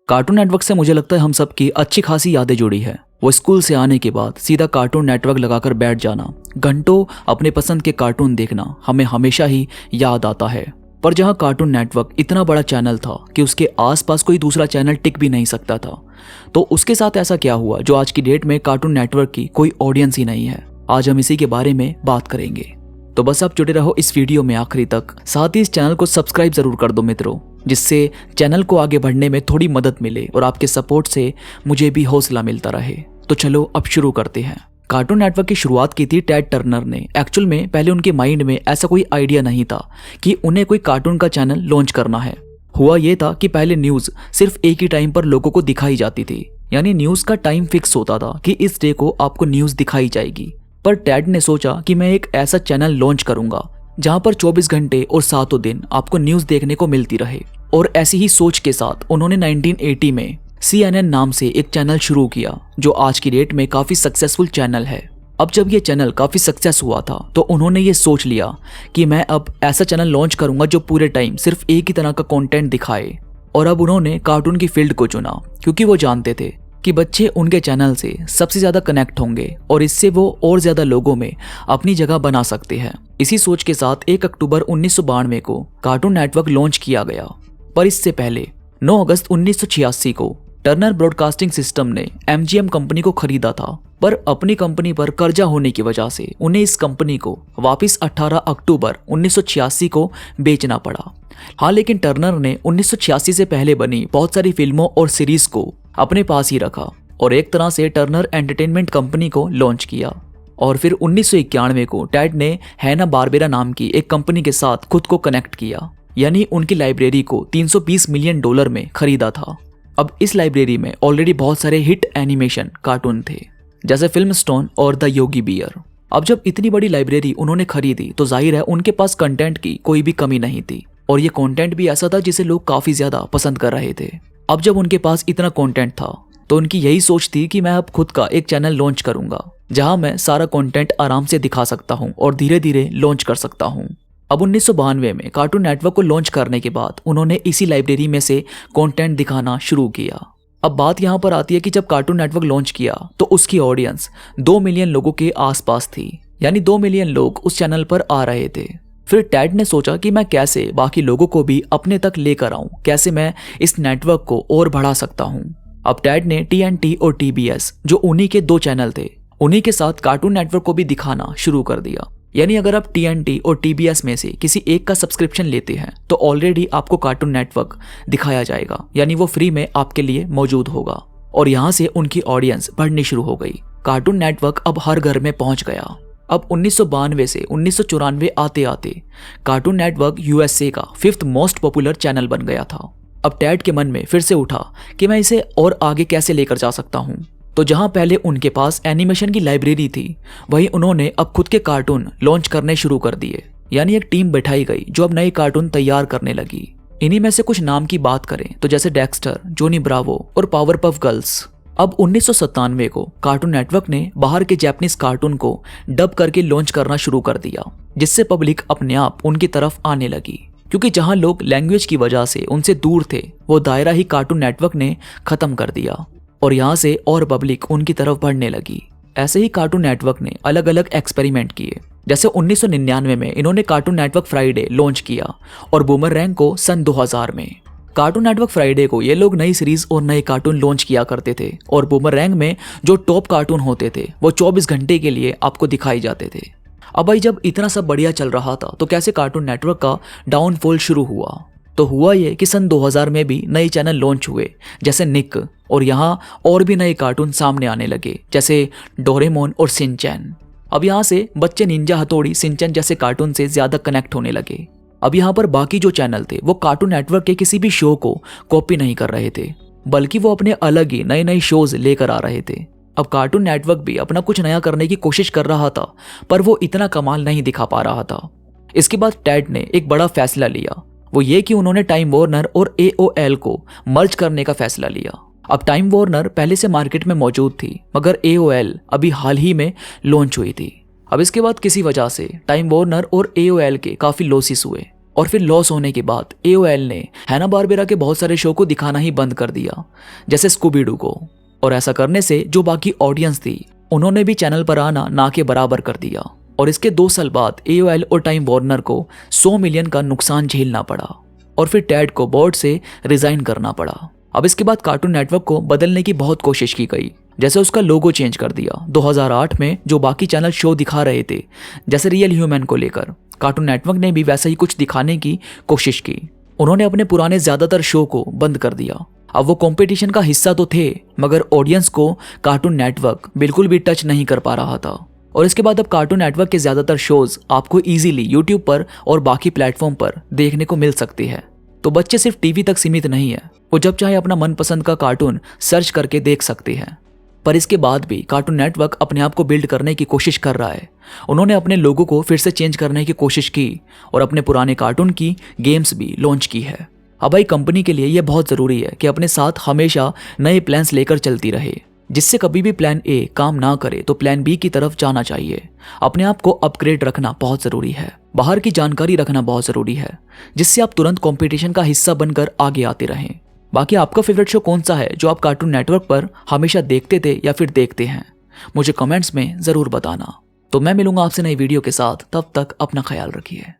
Cartoon network से मुझे लगता है हम सब की अच्छी खासी यादें जुड़ी है। वो स्कूल से आने के बाद सीधा कार्टून नेटवर्क लगाकर बैठ जाना, घंटों अपने पसंद के कार्टून देखना हमें हमेशा ही याद आता है। पर जहाँ कार्टून नेटवर्क इतना बड़ा चैनल था कि उसके आसपास कोई दूसरा चैनल टिक भी नहीं सकता था, तो उसके साथ ऐसा क्या हुआ जो आज की डेट में कार्टून नेटवर्क की कोई ऑडियंस ही नहीं है। आज हम इसी के बारे में बात करेंगे, तो बस आप जुड़े रहो इस वीडियो में आखिरी तक। साथ ही इस चैनल को सब्सक्राइब जरूर कर दो मित्रों, जिससे चैनल को आगे बढ़ने में थोड़ी मदद मिले और आपके सपोर्ट से मुझे भी हौसला मिलता रहे। तो चलो अब शुरू करते हैं। कार्टून नेटवर्क की शुरुआत की थी टेड टर्नर ने। एक्चुअल में पहले उनके माइंड में ऐसा कोई आइडिया नहीं था कि उन्हें कोई कार्टून का चैनल लॉन्च करना है। हुआ ये था कि पहले न्यूज सिर्फ एक ही टाइम पर लोगों को दिखाई जाती थी, यानी न्यूज का टाइम फिक्स होता था कि इस डे को आपको न्यूज दिखाई जाएगी। पर टेड ने सोचा कि मैं एक ऐसा चैनल लॉन्च करूंगा जहां पर 24 घंटे और सातों दिन आपको न्यूज देखने को मिलती रहे। और ऐसी ही सोच के साथ उन्होंने 1980 में CNN नाम से एक चैनल शुरू किया, जो आज की डेट में काफी सक्सेसफुल चैनल है। अब जब ये चैनल काफी सक्सेस हुआ था तो उन्होंने ये सोच लिया कि मैं अब ऐसा चैनल लॉन्च करूंगा जो पूरे टाइम सिर्फ एक ही तरह का कंटेंट दिखाए। और अब उन्होंने कार्टून की फील्ड को चुना, क्योंकि वो जानते थे कि बच्चे उनके चैनल से सबसे ज्यादा कनेक्ट होंगे और इससे वो और ज्यादा लोगों में अपनी जगह बना सकते हैं। इसी सोच के साथ 1 अक्टूबर 1992 को कार्टून नेटवर्क लॉन्च किया गया। पर इससे पहले 9 अगस्त 1986 को टर्नर ब्रॉडकास्टिंग सिस्टम ने MGM कंपनी को खरीदा था, पर अपनी कंपनी पर कर्जा होने की वजह से उन्हें इस कंपनी को वापस 18 अक्टूबर 1986 को बेचना पड़ा। हाँ, लेकिन टर्नर ने 1986 से पहले बनी बहुत सारी फिल्मों और सीरीज को अपने पास ही रखा और एक तरह से टर्नर एंटरटेनमेंट कंपनी को लॉन्च किया। और फिर 1991 को टेड ने हैना बारबेरा नाम की एक कंपनी के साथ खुद को कनेक्ट किया, यानी उनकी लाइब्रेरी को $320 मिलियन में खरीदा था। अब इस लाइब्रेरी में ऑलरेडी बहुत सारे हिट एनिमेशन कार्टून थे, जैसे फिल्म स्टोन और द योगी बियर। अब जब इतनी बड़ी लाइब्रेरी उन्होंने खरीदी तो जाहिर है उनके पास कंटेंट की कोई भी कमी नहीं थी, और ये कंटेंट भी ऐसा था जिसे लोग काफी ज्यादा पसंद कर रहे थे। अब जब उनके पास इतना कंटेंट था तो उनकी यही सोच थी कि मैं अब खुद का एक चैनल लॉन्च करूंगा जहां मैं सारा कंटेंट आराम से दिखा सकता हूं और धीरे धीरे लॉन्च कर सकता हूं। अब 1992 में कार्टून नेटवर्क को लॉन्च करने के बाद उन्होंने इसी लाइब्रेरी में से कंटेंट दिखाना शुरू किया। अब बात यहां पर आती है कि जब कार्टून नेटवर्क लॉन्च किया तो उसकी ऑडियंस 2 मिलियन लोगों के आसपास थी, यानी 2 मिलियन लोग उस चैनल पर आ रहे थे। फिर टेड ने सोचा कि मैं कैसे बाकी लोगों को भी अपने तक लेकर आऊं, कैसे मैं इस नेटवर्क को और बढ़ा सकता हूं। अब टेड ने TNT और TBS, जो उन्हीं के 2 चैनल थे, उन्हीं के साथ कार्टून नेटवर्क को भी दिखाना शुरू कर दिया। यानी अगर आप TNT और TBS में से किसी एक का सब्सक्रिप्शन लेते हैं तो ऑलरेडी आपको कार्टून नेटवर्क दिखाया जाएगा, यानी वो फ्री में आपके लिए मौजूद होगा। और यहाँ से उनकी ऑडियंस बढ़नी शुरू हो गई। कार्टून नेटवर्क अब हर घर में पहुंच गया। अब 1992 से 1994 आते आते कार्टून नेटवर्क USA का 5th मोस्ट पॉपुलर चैनल बन गया था। अब टेड के मन में फिर से उठा कि मैं इसे और आगे कैसे लेकर जा सकता हूं। तो जहां पहले उनके पास एनिमेशन की लाइब्रेरी थी, वहीं उन्होंने अब खुद के कार्टून लॉन्च करने शुरू कर दिए। यानी एक टीम बैठाई गई जो अब नए कार्टून तैयार करने लगी। इन्हीं में से कुछ नाम की बात करें तो जैसे डेक्स्टर, जोनी ब्रावो और पावर पफ गर्ल्स। अब 1997 को कार्टून नेटवर्क ने बाहर के जापानीज कार्टून को डब करके लॉन्च करना शुरू कर दिया, जिससे पब्लिक अपने आप उनकी तरफ आने लगी। क्योंकि जहां लोग लैंग्वेज की वजह से उनसे दूर थे, वो दायरा ही कार्टून नेटवर्क ने खत्म कर दिया और यहाँ से और पब्लिक उनकी तरफ बढ़ने लगी। ऐसे ही कार्टून नेटवर्क ने अलग अलग एक्सपेरिमेंट किए। जैसे 1999 में इन्होंने कार्टून नेटवर्क फ्राइडे लॉन्च किया और बूमरैंग को सन 2000 में। कार्टून नेटवर्क फ्राइडे को ये लोग नई सीरीज और नए कार्टून लॉन्च किया करते थे, और बूमरैंग में जो टॉप कार्टून होते थे वो 24 घंटे के लिए आपको दिखाई जाते थे। अब भाई जब इतना सब बढ़िया चल रहा था तो कैसे कार्टून नेटवर्क का डाउनफॉल शुरू हुआ। तो हुआ ये कि सन 2000 में भी नए चैनल लॉन्च हुए, जैसे निक, और यहाँ और भी नए कार्टून सामने आने लगे, जैसे डोरेमोन और शिनचैन। अब यहाँ से बच्चे निंजा हथौड़ी, शिनचैन जैसे कार्टून से ज्यादा कनेक्ट होने लगे। अब यहाँ पर बाकी जो चैनल थे वो कार्टून नेटवर्क के किसी भी शो को कॉपी नहीं कर रहे थे, बल्कि वो अपने अलग ही नए नए शोज लेकर आ रहे थे। अब कार्टून नेटवर्क भी अपना कुछ नया करने की कोशिश कर रहा था, पर वो इतना कमाल नहीं दिखा पा रहा था। इसके बाद टेड ने एक बड़ा फैसला लिया, वो ये कि उन्होंने टाइम वार्नर और AOL को मर्ज करने का फैसला लिया। अब टाइम वार्नर पहले से मार्केट में मौजूद थी, मगर AOL अभी हाल ही में लॉन्च हुई थी। अब इसके बाद किसी वजह से टाइम वार्नर और AOL के काफी लॉसेस हुए, और फिर लॉस होने के बाद AOL ने हैना बारबेरा के बहुत सारे शो को दिखाना ही बंद कर दिया, जैसे स्कूबी डू को। और ऐसा करने से जो बाकी ऑडियंस थी उन्होंने भी चैनल पर आना ना के बराबर कर दिया। और इसके 2 साल बाद AOL और टाइम वार्नर को 100 मिलियन का नुकसान झेलना पड़ा और फिर टैड को बोर्ड से रिजाइन करना पड़ा। अब इसके बाद कार्टून नेटवर्क को बदलने की बहुत कोशिश की गई, जैसे उसका लोगो चेंज कर दिया। 2008 में जो बाकी चैनल शो दिखा रहे थे जैसे रियल ह्यूमन को लेकर, कार्टून नेटवर्क ने भी वैसा ही कुछ दिखाने की कोशिश की। उन्होंने अपने पुराने ज्यादातर शो को बंद कर दिया। अब वो कंपटीशन का हिस्सा तो थे, मगर ऑडियंस को कार्टून नेटवर्क बिल्कुल भी टच नहीं कर पा रहा था। और इसके बाद अब कार्टून नेटवर्क के ज्यादातर शोज आपको इजीली यूट्यूब पर और बाकी प्लेटफॉर्म पर देखने को मिल सकती है। तो बच्चे सिर्फ टीवी तक सीमित नहीं है, वो जब चाहे अपना मनपसंद का कार्टून सर्च करके देख सकते हैं। पर इसके बाद भी कार्टून नेटवर्क अपने आप को बिल्ड करने की कोशिश कर रहा है। उन्होंने अपने लोगों को फिर से चेंज करने की कोशिश की और अपने पुराने कार्टून की गेम्स भी लॉन्च की है। अब भाई कंपनी के लिए यह बहुत ज़रूरी है कि अपने साथ हमेशा नए प्लान्स लेकर चलती रहे, जिससे कभी भी प्लान A काम ना करे तो प्लान B की तरफ जाना चाहिए। अपने आप को अपग्रेड रखना बहुत ज़रूरी है, बाहर की जानकारी रखना बहुत ज़रूरी है, जिससे आप तुरंत कंपटीशन का हिस्सा बनकर आगे आते रहें। बाकी आपका फेवरेट शो कौन सा है जो आप कार्टून नेटवर्क पर हमेशा देखते थे या फिर देखते हैं, मुझे कमेंट्स में ज़रूर बताना। तो मैं मिलूंगा आपसे नई वीडियो के साथ, तब तक अपना ख्याल रखिए।